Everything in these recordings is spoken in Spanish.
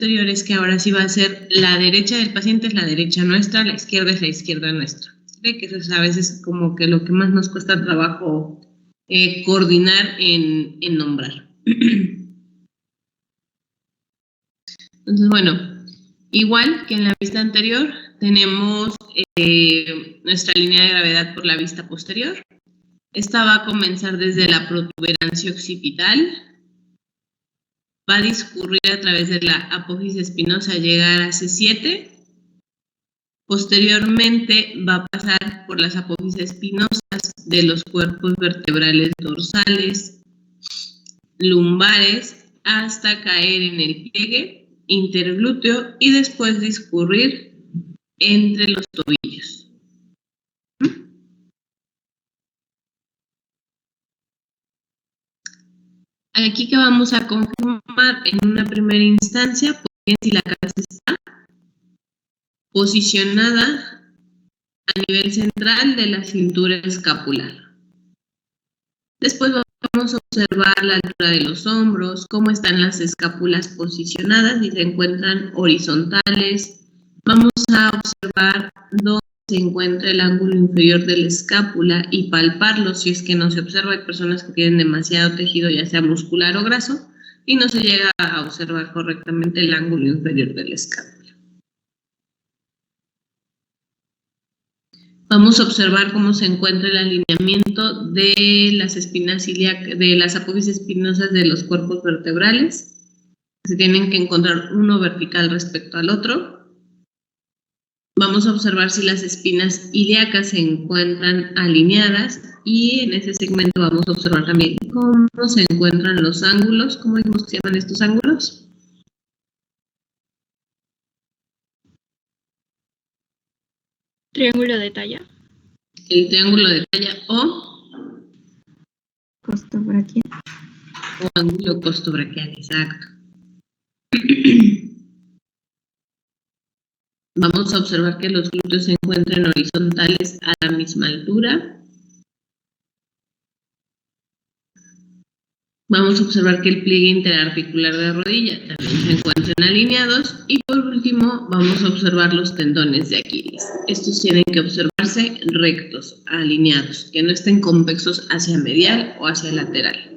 posterior es que ahora sí va a ser la derecha del paciente es la derecha nuestra, la izquierda es la izquierda nuestra. ¿Sí? Que eso es a veces como que lo que más nos cuesta trabajo coordinar en nombrar. Entonces, bueno, igual que en la vista anterior, tenemos nuestra línea de gravedad por la vista posterior. Esta va a comenzar desde la protuberancia occipital, va a discurrir a través de la apófisis espinosa, llegar a C7. Posteriormente va a pasar por las apófisis espinosas de los cuerpos vertebrales dorsales, lumbares, hasta caer en el pliegue interglúteo y después discurrir entre los tobillos. Aquí que vamos a confirmar en una primera instancia, pues si la cabeza está posicionada a nivel central de la cintura escapular. Después vamos a observar la altura de los hombros, cómo están las escápulas posicionadas, si se encuentran horizontales. Vamos a observar dónde se encuentra el ángulo inferior de la escápula y palparlo si es que no se observa. Hay personas que tienen demasiado tejido, ya sea muscular o graso, y no se llega a observar correctamente el ángulo inferior de la escápula. Vamos a observar cómo se encuentra el alineamiento de las espinas ilíacas, de las apófisis espinosas de los cuerpos vertebrales. Se tienen que encontrar uno vertical respecto al otro. Vamos a observar si las espinas ilíacas se encuentran alineadas y en ese segmento vamos a observar también cómo se encuentran los ángulos. ¿Cómo dijimos que se llaman estos ángulos? Triángulo de talla. El triángulo de talla o costobraquial. O ángulo costobraquial, exacto. Vamos a observar que los glúteos se encuentran horizontales a la misma altura. Vamos a observar que el pliegue interarticular de rodilla también se encuentran alineados. Y por último, vamos a observar los tendones de Aquiles. Estos tienen que observarse rectos, alineados, que no estén convexos hacia medial o hacia lateral.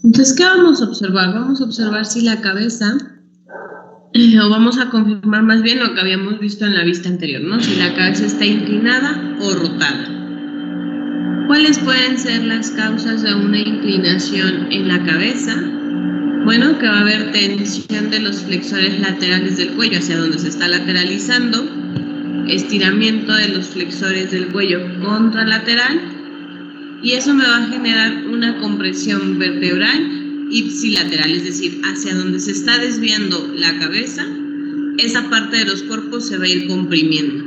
Entonces, ¿qué vamos a observar? Vamos a observar si la cabeza, o vamos a confirmar más bien lo que habíamos visto en la vista anterior, ¿no? Si la cabeza está inclinada o rotada. ¿Cuáles pueden ser las causas de una inclinación en la cabeza? Bueno, que va a haber tensión de los flexores laterales del cuello hacia donde se está lateralizando, estiramiento de los flexores del cuello contralateral, y eso me va a generar una compresión vertebral ipsilateral, es decir, hacia donde se está desviando la cabeza, esa parte de los cuerpos se va a ir comprimiendo.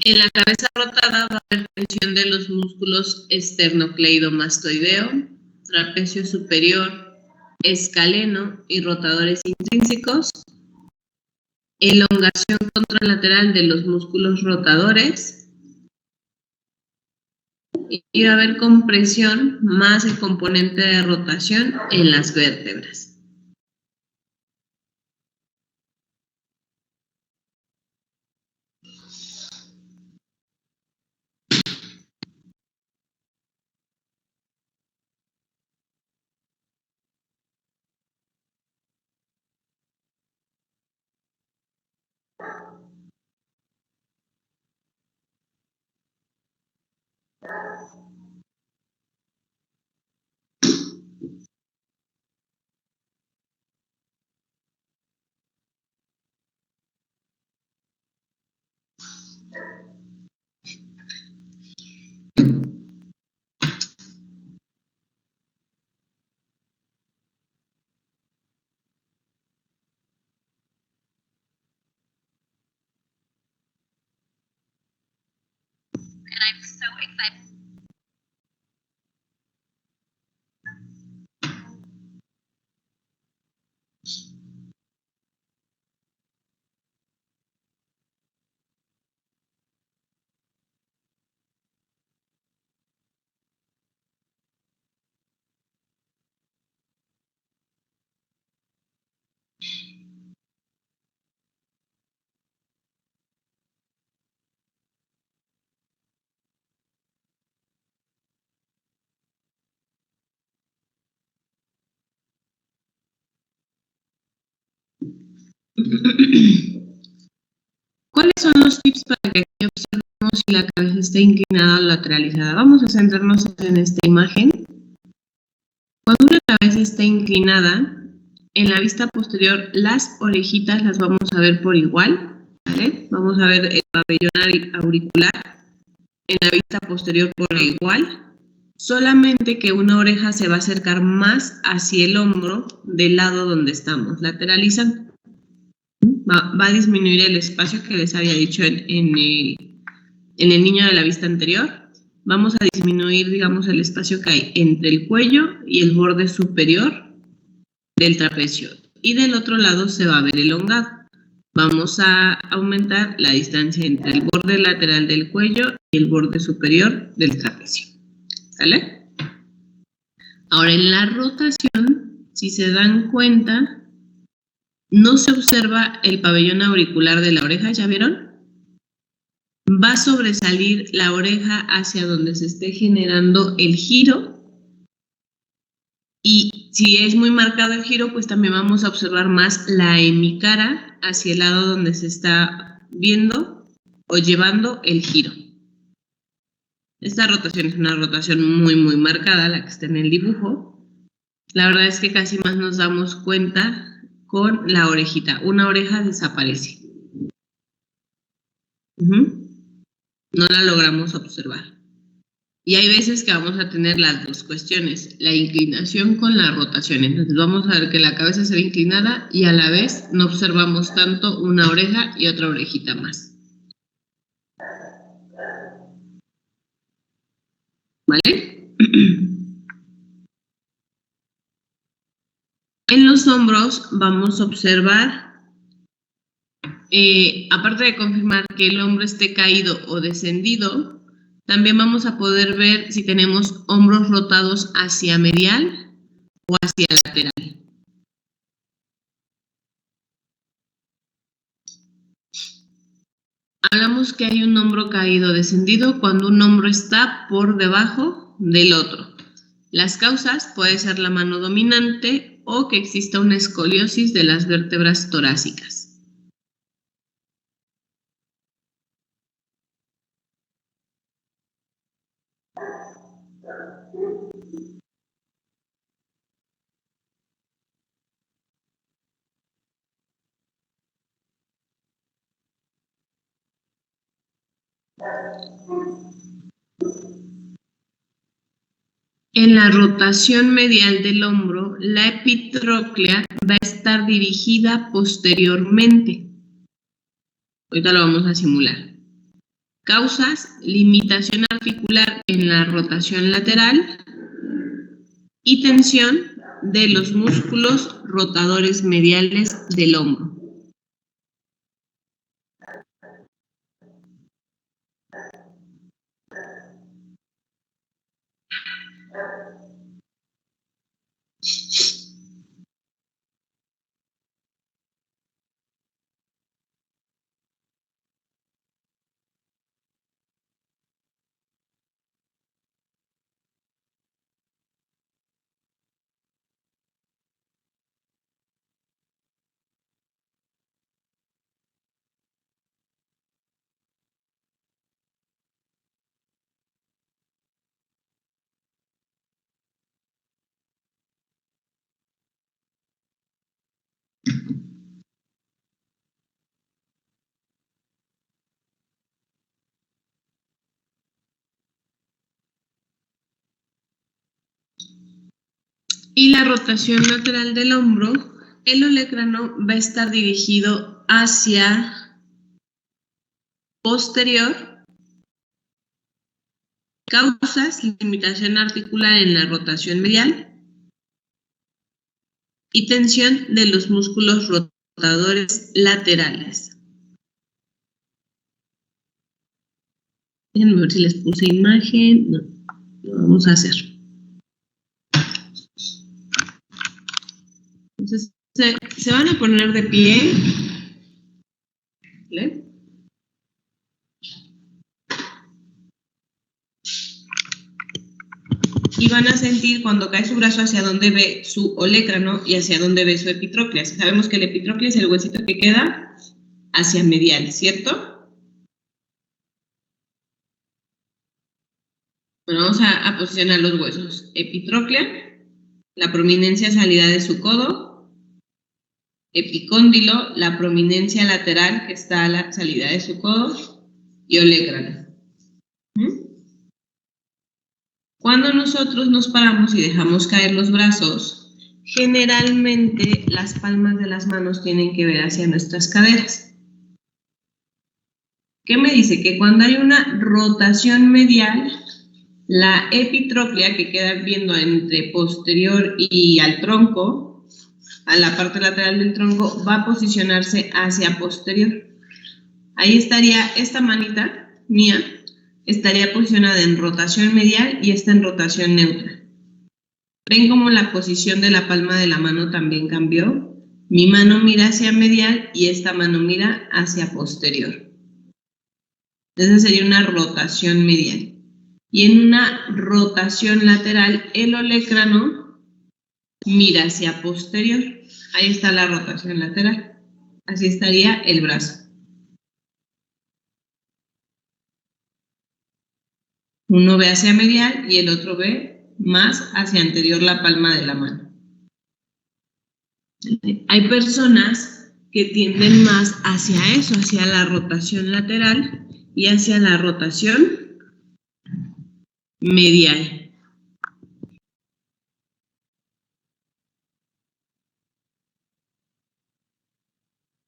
En la cabeza rotada va a haber tensión de los músculos esternocleidomastoideo, trapecio superior, escaleno y rotadores intrínsecos, elongación contralateral de los músculos rotadores, y va a haber compresión más el componente de rotación en las vértebras. ¿Cuáles son los tips para que aquí observemos si la cabeza está inclinada o lateralizada? Vamos a centrarnos en esta imagen. Cuando una cabeza está inclinada, en la vista posterior las orejitas las vamos a ver por igual, ¿vale? Vamos a ver el pabellón auricular en la vista posterior por igual, solamente que una oreja se va a acercar más hacia el hombro del lado donde estamos, lateralizando. Va a disminuir el espacio que les había dicho en el niño de la vista anterior. Vamos a disminuir, digamos, el espacio que hay entre el cuello y el borde superior del trapecio. Y del otro lado se va a ver elongado. Vamos a aumentar la distancia entre el borde lateral del cuello y el borde superior del trapecio. ¿Sale? Ahora, en la rotación, si se dan cuenta, no se observa el pabellón auricular de la oreja, ¿ya vieron? Va a sobresalir la oreja hacia donde se esté generando el giro. Y si es muy marcado el giro, pues también vamos a observar más la hemicara hacia el lado donde se está viendo o llevando el giro. Esta rotación es una rotación muy marcada, la que está en el dibujo. La verdad es que casi más nos damos cuenta con la orejita. Una oreja desaparece. No la logramos observar. Y hay veces que vamos a tener las dos cuestiones, la inclinación con la rotación. Entonces vamos a ver que la cabeza se ve inclinada y a la vez no observamos tanto una oreja y otra orejita más. ¿Vale? En los hombros vamos a observar, aparte de confirmar que el hombro esté caído o descendido, también vamos a poder ver si tenemos hombros rotados hacia medial o hacia lateral. Hablamos que hay un hombro caído descendido cuando un hombro está por debajo del otro. Las causas puede ser la mano dominante o que exista una escoliosis de las vértebras torácicas. En la rotación medial del hombro, la epitróclea va a estar dirigida posteriormente. Ahorita lo vamos a simular. Causas: limitación articular en la rotación lateral y tensión de los músculos rotadores mediales del hombro. Y la rotación lateral del hombro, el olecrano va a estar dirigido hacia posterior. Causas limitación articular en la rotación medial y tensión de los músculos rotadores laterales. Déjenme ver si les puse imagen. No, lo vamos a hacer. Entonces, se van a poner de pie. ¿Vale? Y van a sentir cuando cae su brazo hacia donde ve su olecrano y hacia donde ve su epitróclea. Sabemos que el epitróclea es el huesito que queda hacia medial, ¿cierto? Bueno, vamos a posicionar los huesos. Epitróclea, la prominencia salida de su codo. Epicóndilo, la prominencia lateral que está a la salida de su codo. Y olecrano. Cuando nosotros nos paramos y dejamos caer los brazos, generalmente las palmas de las manos tienen que ver hacia nuestras caderas. ¿Qué me dice? Que cuando hay una rotación medial, la epitróclea que queda viendo entre posterior y al tronco, a la parte lateral del tronco, va a posicionarse hacia posterior. Ahí estaría esta manita mía, estaría posicionada en rotación medial y esta en rotación neutra. ¿Ven cómo la posición de la palma de la mano también cambió? Mi mano mira hacia medial y esta mano mira hacia posterior. Esa sería una rotación medial. Y en una rotación lateral, el olecrano mira hacia posterior. Ahí está la rotación lateral. Así estaría el brazo. Uno ve hacia medial y el otro ve más hacia anterior la palma de la mano. Hay personas que tienden más hacia eso, hacia la rotación lateral y hacia la rotación medial.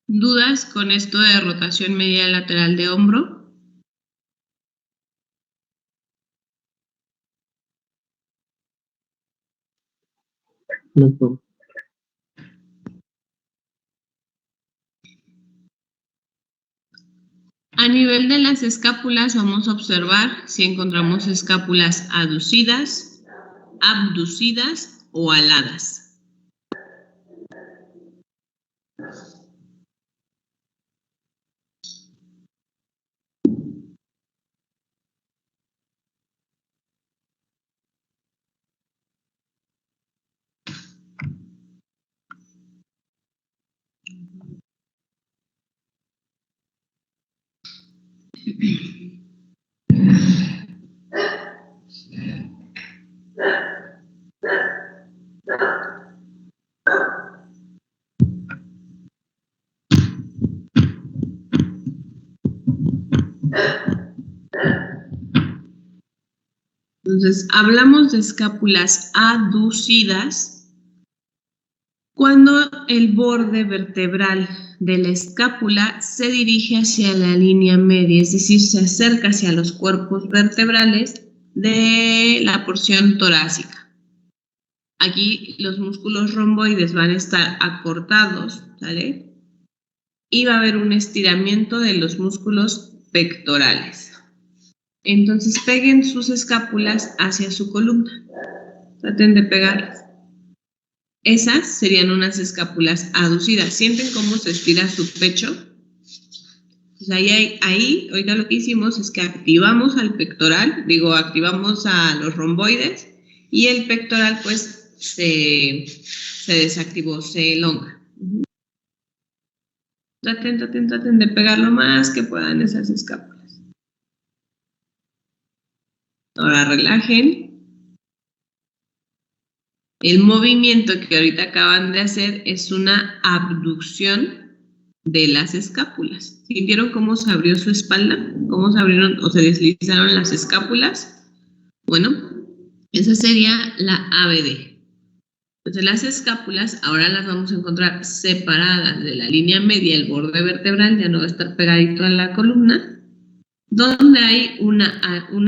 ¿Dudas con esto de rotación medial lateral de hombro? No. A nivel de las escápulas vamos a observar si encontramos escápulas aducidas, abducidas o aladas. Entonces, hablamos de escápulas aducidas cuando el borde vertebral de la escápula se dirige hacia la línea media, es decir, se acerca hacia los cuerpos vertebrales de la porción torácica. Aquí los músculos romboides van a estar acortados, ¿sale? Y va a haber un estiramiento de los músculos pectorales. Entonces peguen sus escápulas hacia su columna. Traten de pegarlas. Esas serían unas escápulas aducidas. ¿Sienten cómo se estira su pecho? Pues ahí, ahorita lo que hicimos es que activamos al pectoral, activamos a los romboides y el pectoral pues se desactivó, se elonga. Traten de pegar lo más que puedan esas escápulas. Ahora relajen. El movimiento que ahorita acaban de hacer es una abducción de las escápulas. ¿Sintieron cómo se abrió su espalda? ¿Cómo se abrieron o se deslizaron las escápulas? Bueno, esa sería la ABD. Entonces las escápulas ahora las vamos a encontrar separadas de la línea media, el borde vertebral ya no va a estar pegadito a la columna, donde hay un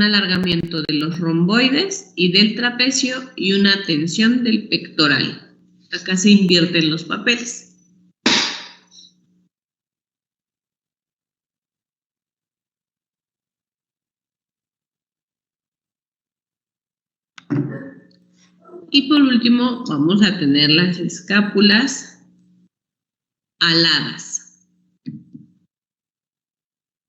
alargamiento de los romboides y del trapecio y una tensión del pectoral. Acá se invierten los papeles. Y por último vamos a tener las escápulas aladas.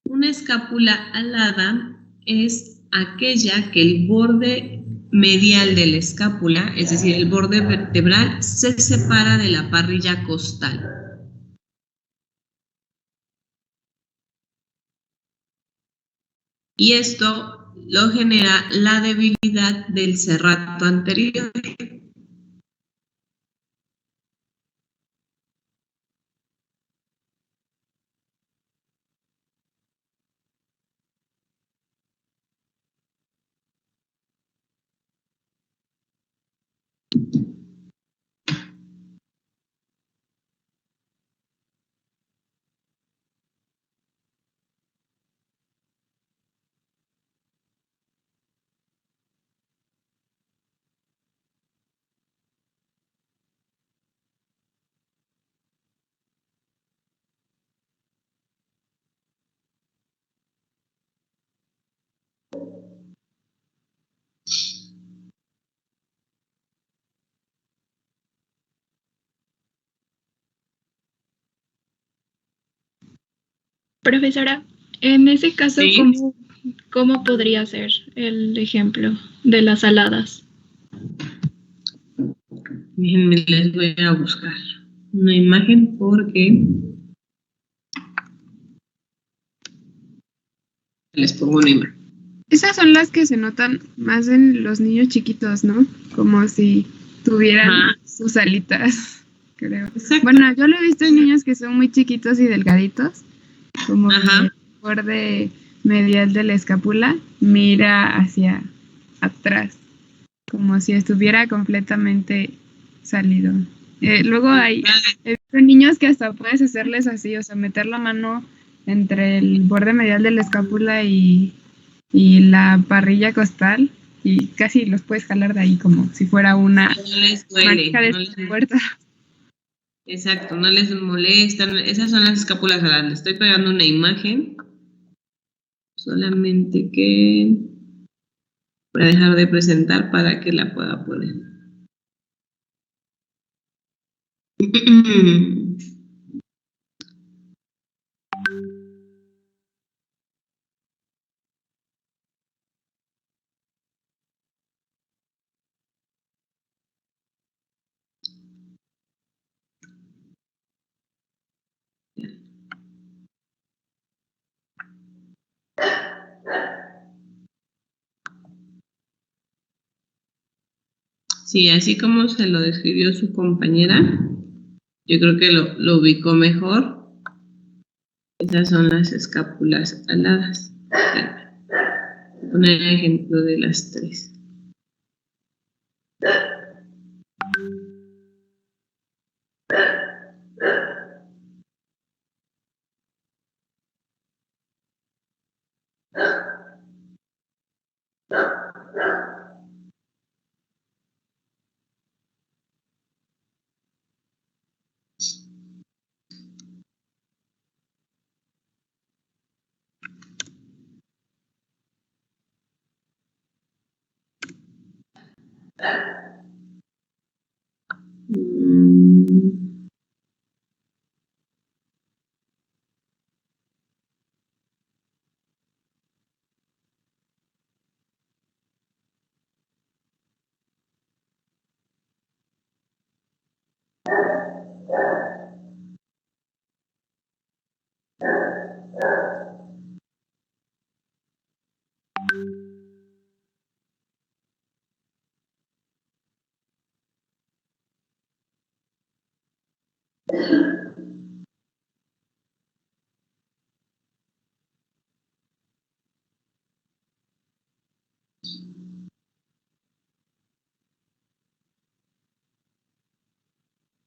Una escápula alada es aquella que el borde medial de la escápula, es decir, el borde vertebral, se separa de la parrilla costal. Y esto lo genera la debilidad del serrato anterior. Profesora, en ese caso, ¿Sí? ¿cómo podría ser el ejemplo de las aladas? Déjenme, les voy a buscar una imagen porque les pongo una imagen. Esas son las que se notan más en los niños chiquitos, ¿no? Como si tuvieran sus alitas, creo. Exacto. Bueno, yo lo he visto en niños que son muy chiquitos y delgaditos, como que el borde medial de la escápula mira hacia atrás, como si estuviera completamente salido. Luego he visto niños que hasta puedes hacerles así, o sea, meter la mano entre el borde medial de la escápula y la parrilla costal y casi los puedes jalar de ahí como si fuera una no les duele, manija de puerta. Exacto, no les molestan. Esas son las escápulas aladas. Le estoy pegando una imagen. Solamente que voy a dejar de presentar para que la pueda poner. Sí, así como se lo describió su compañera, yo creo que lo ubicó mejor. Esas son las escápulas aladas. Voy a poner ejemplo de las tres.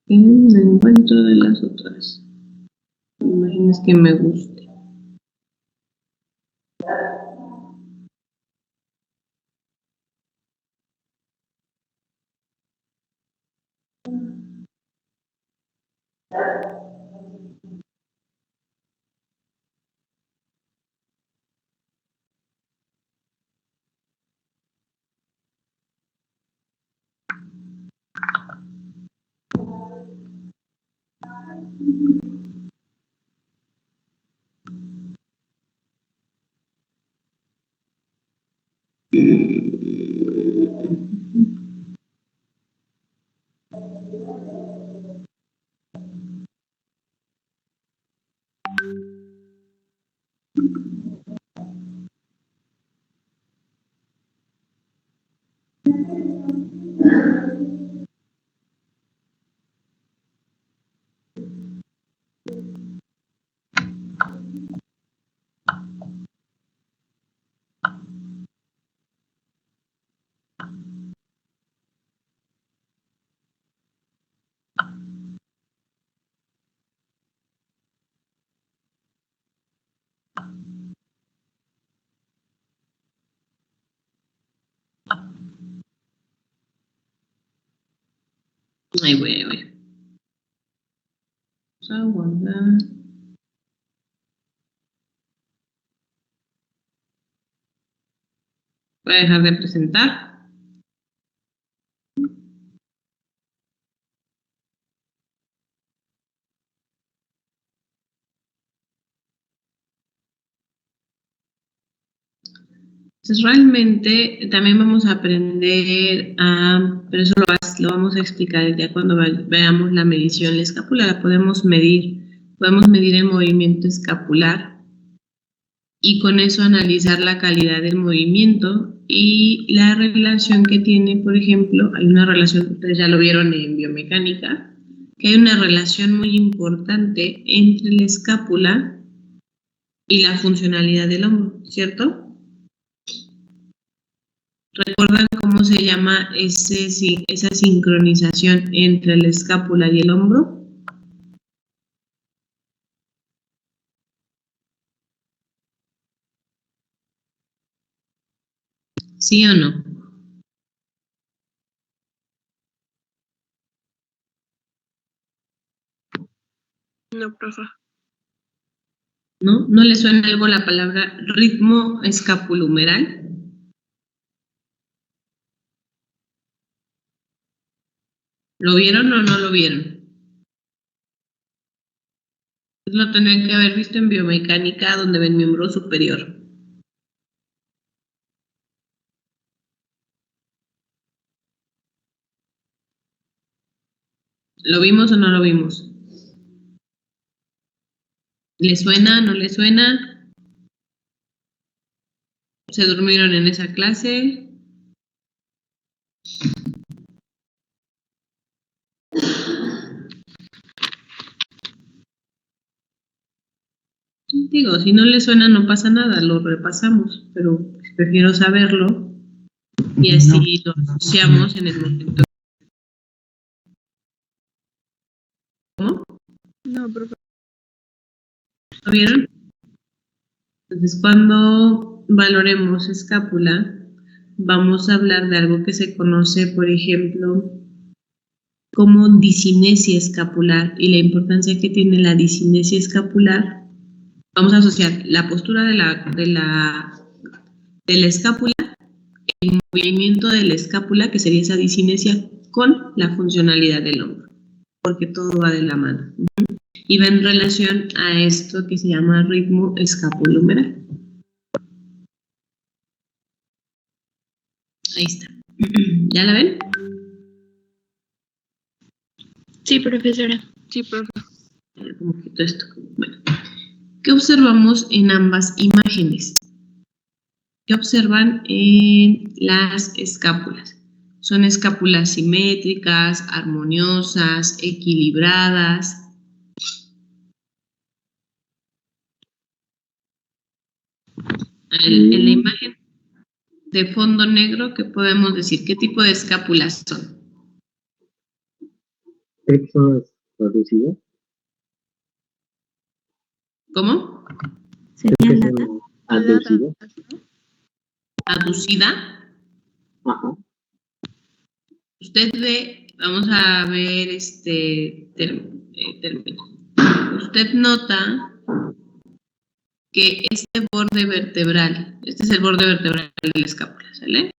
No encuentro de las otras. Imágenes que me guste. Ahí voy. Vamos a guardar. Voy a dejar de presentar. Entonces, realmente también vamos a aprender pero eso lo vamos a explicar ya cuando veamos la medición. La escápula la podemos medir el movimiento escapular y con eso analizar la calidad del movimiento y la relación que tiene, por ejemplo, hay una relación, ustedes ya lo vieron en biomecánica, que hay una relación muy importante entre la escápula y la funcionalidad del hombro, ¿cierto? ¿Recuerdan cómo se llama esa sincronización entre la escápula y el hombro? ¿Sí o no? No, profe. ¿No? ¿No le suena algo la palabra ritmo escapulohumeral? ¿Lo vieron o no lo vieron? Lo tendrían que haber visto en biomecánica, donde ven miembro superior. ¿Lo vimos o no lo vimos? ¿Le suena? ¿No le suena? ¿Se durmieron en esa clase? Digo, si no le suena no pasa nada, lo repasamos, pero prefiero saberlo y así lo asociamos en el momento. ¿Cómo? No, profe. ¿Lo vieron? Entonces, cuando valoremos escápula, vamos a hablar de algo que se conoce, por ejemplo, como disinesia escapular y la importancia que tiene la disinesia escapular. Vamos a asociar la postura de la escápula, el movimiento de la escápula, que sería esa disinesia, con la funcionalidad del hombro, porque todo va de la mano. Y va en relación a esto que se llama ritmo escapulohumeral. Ahí está. ¿Ya la ven? Sí, profesora. Sí, profe. Un poquito esto. Bueno. ¿Qué observamos en ambas imágenes? ¿Qué observan en las escápulas? Son escápulas simétricas, armoniosas, equilibradas. En la imagen de fondo negro, ¿qué podemos decir? ¿Qué tipo de escápulas son? ¿Eso es reducido? ¿Cómo? ¿Sería aducido? ¿Aducida? Ajá. Usted ve, vamos a ver término. Usted nota que este borde vertebral, este es el borde vertebral de la escápula, ¿sale?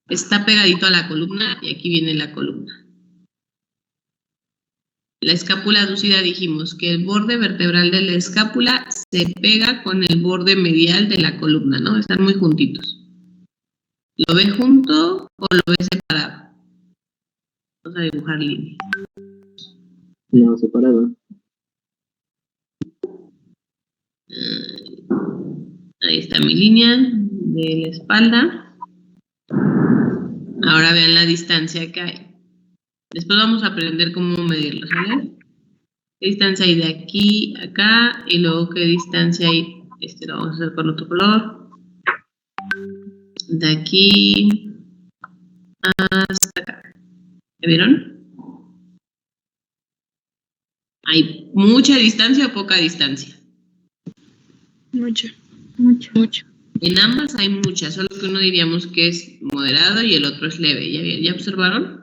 Está pegadito a la columna y aquí viene la columna. La escápula aducida dijimos que el borde vertebral de la escápula se pega con el borde medial de la columna, ¿no? Están muy juntitos. ¿Lo ve junto o lo ve separado? Vamos a dibujar línea. No, separado. Ahí está mi línea de la espalda. Ahora vean la distancia que hay. Después vamos a aprender cómo medirlo, ¿sale? ¿Qué distancia hay de aquí a acá? Y luego qué distancia hay, lo vamos a hacer con otro color. De aquí hasta acá. ¿Me vieron? ¿Hay mucha distancia o poca distancia? Mucho. En ambas hay mucha, solo que uno diríamos que es moderado y el otro es leve. ¿Ya observaron?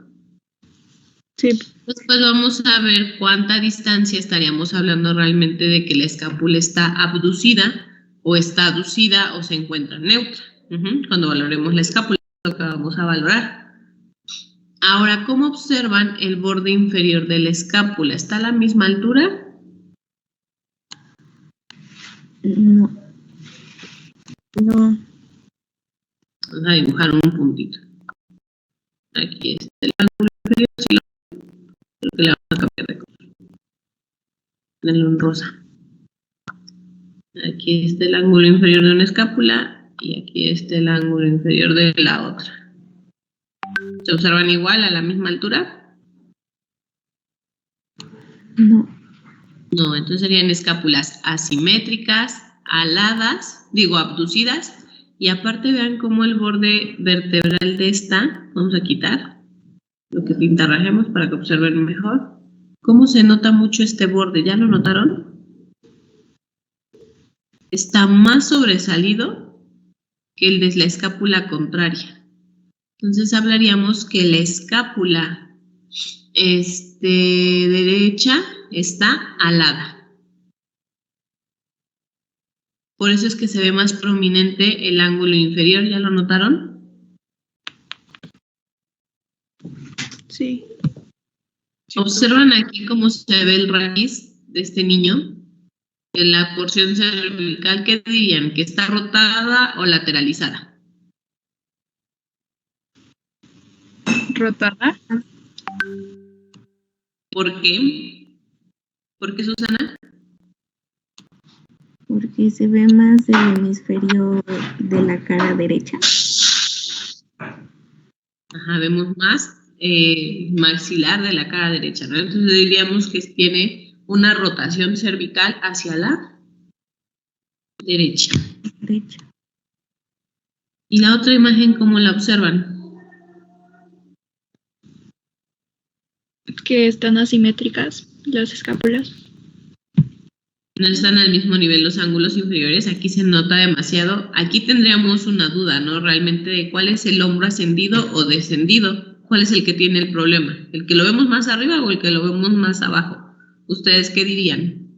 Sí. Después vamos a ver cuánta distancia estaríamos hablando realmente de que la escápula está abducida o está aducida o se encuentra neutra. Cuando valoremos la escápula, es lo que vamos a valorar. Ahora, ¿cómo observan el borde inferior de la escápula? ¿Está a la misma altura? No. Vamos a dibujar un puntito. Aquí está el ángulo inferior, si lo creo que le vamos a cambiar de color. Denle un rosa. Aquí está el ángulo inferior de una escápula y aquí está el ángulo inferior de la otra. ¿Se observan igual a la misma altura? No. No, entonces serían escápulas asimétricas, aladas, abducidas, y aparte vean cómo el borde vertebral de esta, vamos a quitar lo que pintarrajemos para que observen mejor, cómo se nota mucho este borde, ¿ya lo notaron? Está más sobresalido que el de la escápula contraria. Entonces hablaríamos que la escápula derecha está alada. Por eso es que se ve más prominente el ángulo inferior, ¿ya lo notaron? Sí. Observan aquí cómo se ve el raíz de este niño. En la porción cervical, ¿qué dirían? ¿Que está rotada o lateralizada? ¿Rotada? ¿Por qué? ¿Por qué, Susana? Porque se ve más el hemisferio de la cara derecha. Ajá, vemos más maxilar de la cara derecha, ¿no? Entonces diríamos que tiene una rotación cervical hacia la derecha. ¿Y la otra imagen cómo la observan? Que están asimétricas las escápulas. No están al mismo nivel los ángulos inferiores, aquí se nota demasiado. Aquí tendríamos una duda, ¿no? Realmente de cuál es el hombro ascendido o descendido, cuál es el que tiene el problema, el que lo vemos más arriba o el que lo vemos más abajo. ¿Ustedes qué dirían?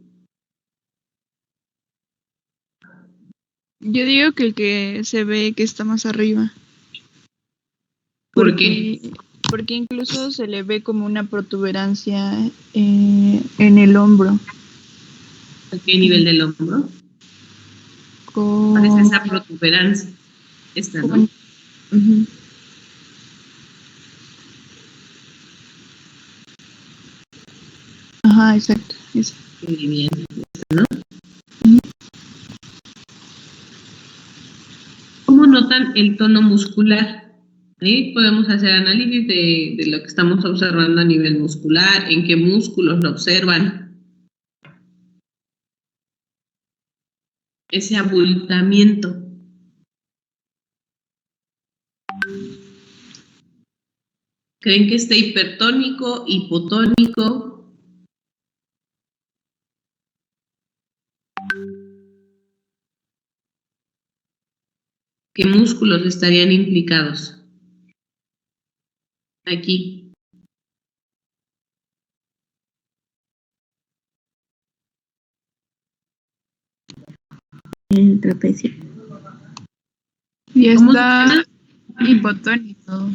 Yo digo que el que se ve que está más arriba. ¿Por qué? Porque incluso se le ve como una protuberancia en el hombro. ¿A qué nivel del hombro? ¿Cuál es esa protuberancia? Esta, ¿no? Uh-huh. Ajá, exacto. Eso. Muy bien, ¿no? ¿Cómo notan el tono muscular? Ahí podemos hacer análisis de lo que estamos observando a nivel muscular, en qué músculos lo observan. Ese abultamiento, ¿Creen que esté hipertónico, hipotónico? ¿Qué músculos estarían implicados? Aquí. El trapecio. Y ¿Cómo está se llama? hipotónico.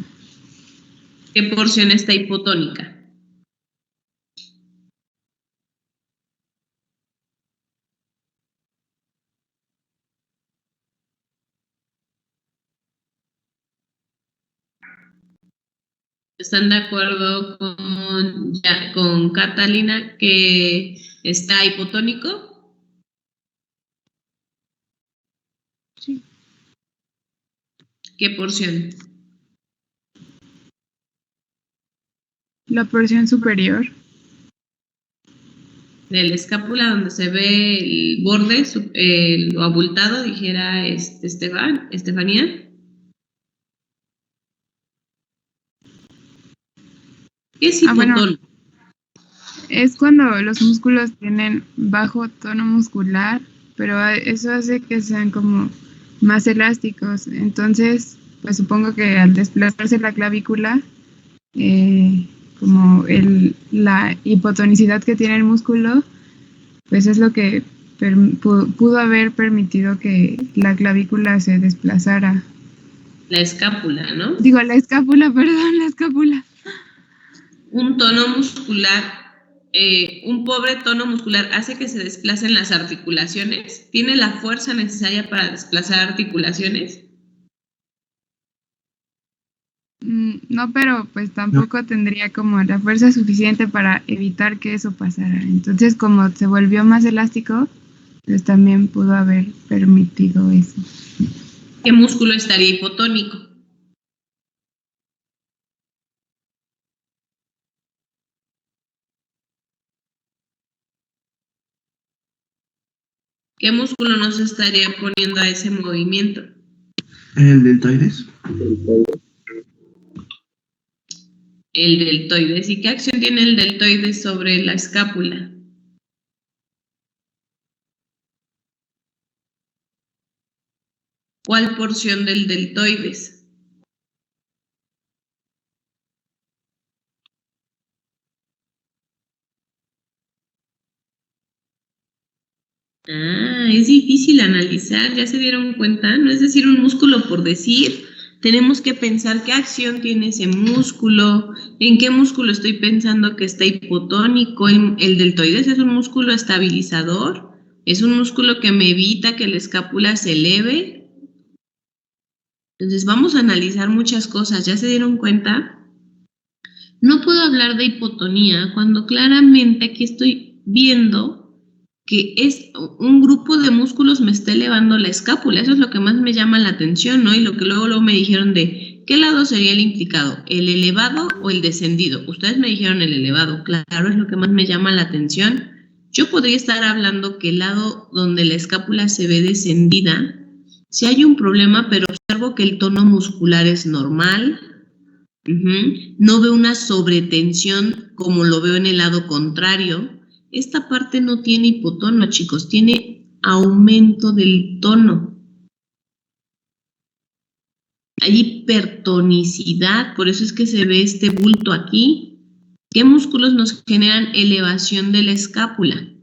¿Qué porción está hipotónica? ¿Están de acuerdo con Catalina que está hipotónico? Sí. ¿Qué porción? La porción superior. De la escápula, donde se ve el borde, lo abultado, dijera Estefanía. ¿Qué es Bueno, hipotónico? es cuando los músculos tienen bajo tono muscular, pero eso hace que sean como más elásticos. Entonces, pues supongo que al desplazarse la clavícula, como la hipotonicidad que tiene el músculo, pues es lo que pudo haber permitido que la clavícula se desplazara. La escápula, ¿no? Digo, la escápula, perdón, la escápula. Un tono muscular, un pobre tono muscular hace que se desplacen las articulaciones. ¿Tiene la fuerza necesaria para desplazar articulaciones? No, pero pues tampoco tendría como la fuerza suficiente para evitar que eso pasara. Entonces, como se volvió más elástico, pues también pudo haber permitido eso. ¿Qué músculo estaría hipotónico? ¿Qué músculo no se estaría poniendo a ese movimiento? ¿El deltoides? El deltoides. ¿Y qué acción tiene el deltoides sobre la escápula? ¿Cuál porción del deltoides? Es difícil analizar, ¿ya se dieron cuenta? No es decir un músculo por decir. Tenemos que pensar qué acción tiene ese músculo, en qué músculo estoy pensando que está hipotónico. El deltoides es un músculo estabilizador, es un músculo que me evita que la escápula se eleve. Entonces vamos a analizar muchas cosas, ¿ya se dieron cuenta? No puedo hablar de hipotonía cuando claramente aquí estoy viendo que es un grupo de músculos me está elevando la escápula. Eso es lo que más me llama la atención, ¿no? Y lo que luego me dijeron de ¿qué lado sería el implicado? ¿El elevado o el descendido? Ustedes me dijeron el elevado, claro, es lo que más me llama la atención. Yo podría estar hablando que el lado donde la escápula se ve descendida, si hay un problema, pero observo que el tono muscular es normal. No veo una sobretensión como lo veo en el lado contrario. Esta parte no tiene hipotono, chicos, tiene aumento del tono. Hay hipertonicidad, por eso es que se ve este bulto aquí. ¿Qué músculos nos generan elevación de la escápula?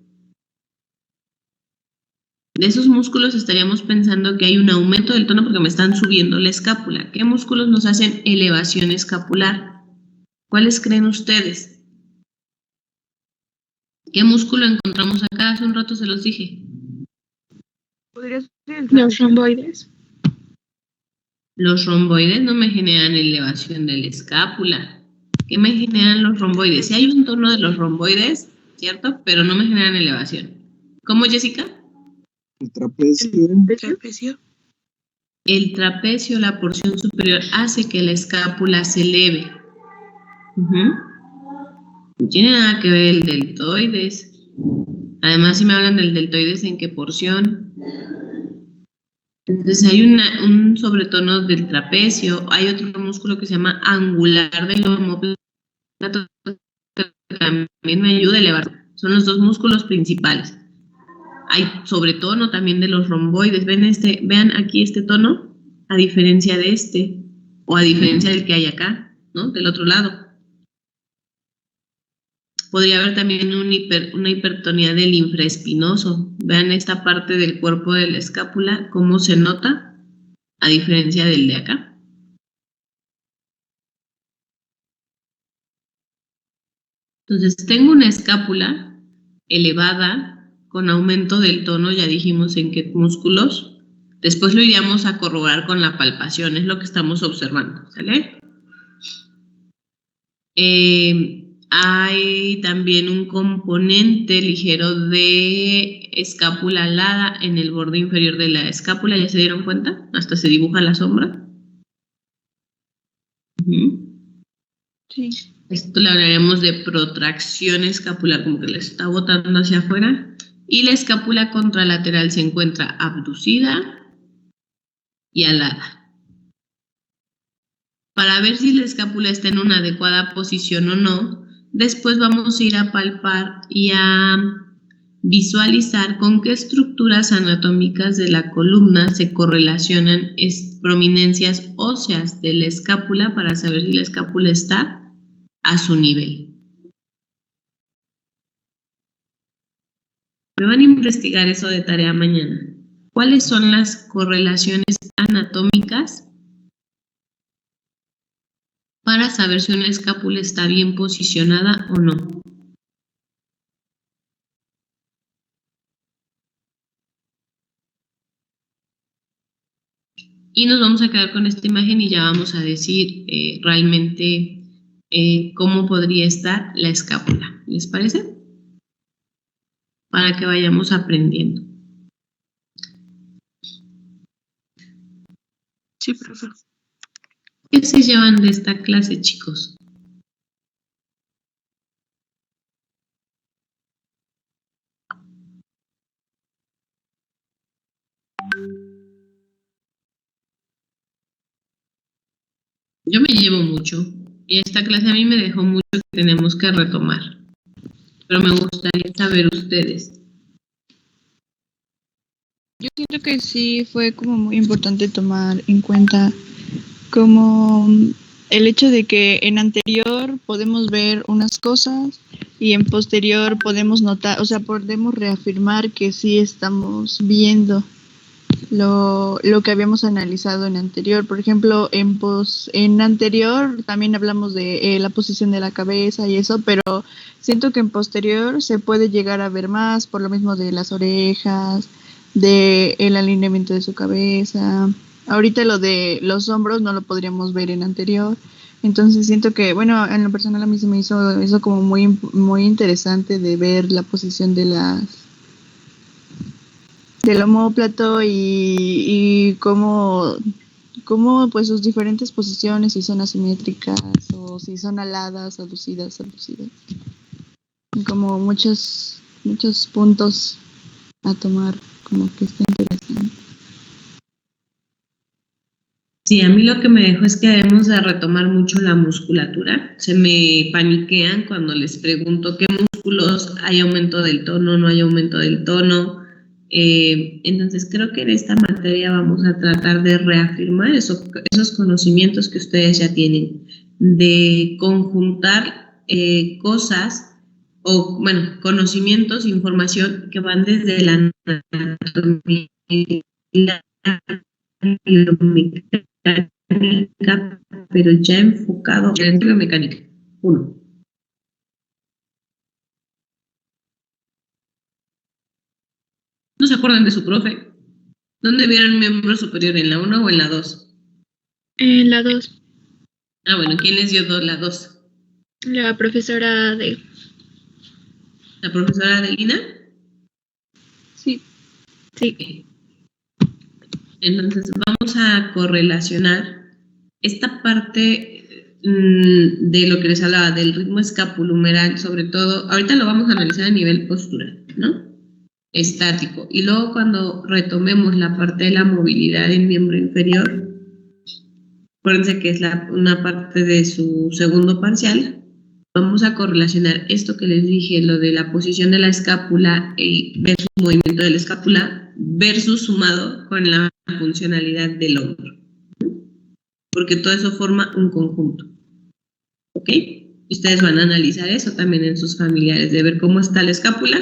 De esos músculos estaríamos pensando que hay un aumento del tono porque me están subiendo la escápula. ¿Qué músculos nos hacen elevación escapular? ¿Cuáles creen ustedes? ¿Qué músculo encontramos acá? Hace un rato se los dije. ¿Podría ser el Los romboides. Los romboides no me generan elevación de la escápula. ¿Qué me generan los romboides? Sí hay un tono de los romboides, ¿cierto? Pero no me generan elevación. ¿Cómo, Jessica? El trapecio. ¿El trapecio? El trapecio, la porción superior, hace que la escápula se eleve. No tiene nada que ver el deltoides. Además, si me hablan del deltoides, ¿en qué porción? Entonces hay un sobretono del trapecio, hay otro músculo que se llama angular del omóplato que también me ayuda a elevar. Son los dos músculos principales. Hay sobretono también de los romboides. Vean aquí este tono, a diferencia de este, o a diferencia del que hay acá, ¿no? Del otro lado. Podría haber también una hipertonía del infraespinoso. Vean esta parte del cuerpo de la escápula, cómo se nota, a diferencia del de acá. Entonces, tengo una escápula elevada con aumento del tono, ya dijimos en qué músculos. Después lo iríamos a corroborar con la palpación, es lo que estamos observando, ¿sale? Hay también un componente ligero de escápula alada en el borde inferior de la escápula, ¿ya se dieron cuenta? Hasta se dibuja la sombra. Sí. Esto le hablaremos de protracción escapular, como que le está botando hacia afuera. Y la escápula contralateral se encuentra abducida y alada. Para ver si la escápula está en una adecuada posición o no, después vamos a ir a palpar y a visualizar con qué estructuras anatómicas de la columna se correlacionan prominencias óseas de la escápula para saber si la escápula está a su nivel. Me van a investigar eso de tarea mañana. ¿Cuáles son las correlaciones anatómicas para saber si una escápula está bien posicionada o no? Y nos vamos a quedar con esta imagen y ya vamos a decir realmente cómo podría estar la escápula. ¿Les parece? Para que vayamos aprendiendo. Sí, profesor. ¿Qué se llevan de esta clase, chicos? Yo me llevo mucho y esta clase a mí me dejó mucho que tenemos que retomar, pero me gustaría saber ustedes. Yo siento que sí fue como muy importante tomar en cuenta como el hecho de que en anterior podemos ver unas cosas y en posterior podemos notar, o sea, podemos reafirmar que sí estamos viendo lo que habíamos analizado en anterior. Por ejemplo, en anterior también hablamos de la posición de la cabeza y eso, pero siento que en posterior se puede llegar a ver más por lo mismo de las orejas, de el alineamiento de su cabeza. Ahorita lo de los hombros no lo podríamos ver en anterior. Entonces siento que, bueno, en lo personal a mí se me hizo eso como muy interesante de ver la posición de del omóplato y cómo pues sus diferentes posiciones, si son asimétricas o si son aladas, abducidas. Y como muchos puntos a tomar, como que está interesante. Sí, a mí lo que me dejó es que debemos de retomar mucho la musculatura. Se me paniquean cuando les pregunto qué músculos hay aumento del tono, no hay aumento del tono. Entonces creo que en esta materia vamos a tratar de reafirmar esos conocimientos que ustedes ya tienen, de conjuntar cosas o, bueno, conocimientos, información que van desde la anatomía y la biomecánica, pero ya enfocado en la biomecánica. 1. ¿No se acuerdan de su profe? ¿Dónde vieron miembro superior? ¿En la 1 o en la 2? En la 2. Ah, bueno, ¿quién les dio la 2? La profesora de... ¿La profesora Adelina? Sí. Sí. Entonces vamos a correlacionar esta parte de lo que les hablaba, del ritmo escapulohumeral, sobre todo, ahorita lo vamos a analizar a nivel postural, ¿no? estático. Y luego cuando retomemos la parte de la movilidad del miembro inferior, acuérdense que es una parte de su segundo parcial, vamos a correlacionar esto que les dije, lo de la posición de la escápula y versus movimiento de la escápula versus sumado con la funcionalidad del hombro. Porque todo eso forma un conjunto. ¿Ok? Ustedes van a analizar eso también en sus familiares, de ver cómo está la escápula,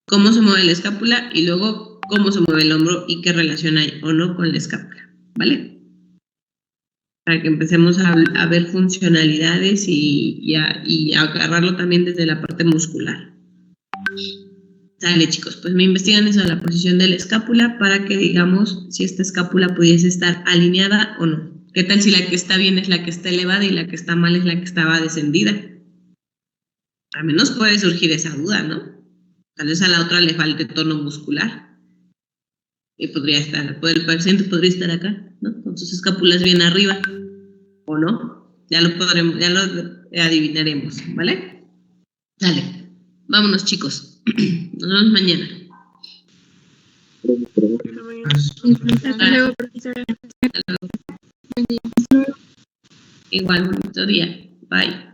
cómo se mueve la escápula y luego cómo se mueve el hombro y qué relación hay o no con la escápula. ¿Vale? Para que empecemos a ver funcionalidades y a agarrarlo también desde la parte muscular. Dale, chicos, pues me investigan eso de la posición de la escápula para que digamos si esta escápula pudiese estar alineada o no. ¿Qué tal si la que está bien es la que está elevada y la que está mal es la que estaba descendida? Al menos puede surgir esa duda, ¿no? Tal vez a la otra le falte tono muscular. Y podría estar, el paciente podría estar acá, ¿no? Con sus escápulas bien arriba, ¿o no? Ya lo adivinaremos, ¿vale? Dale, vámonos, chicos. Nos vemos mañana. Hasta luego, profesora. Igual, bonito día. Bye.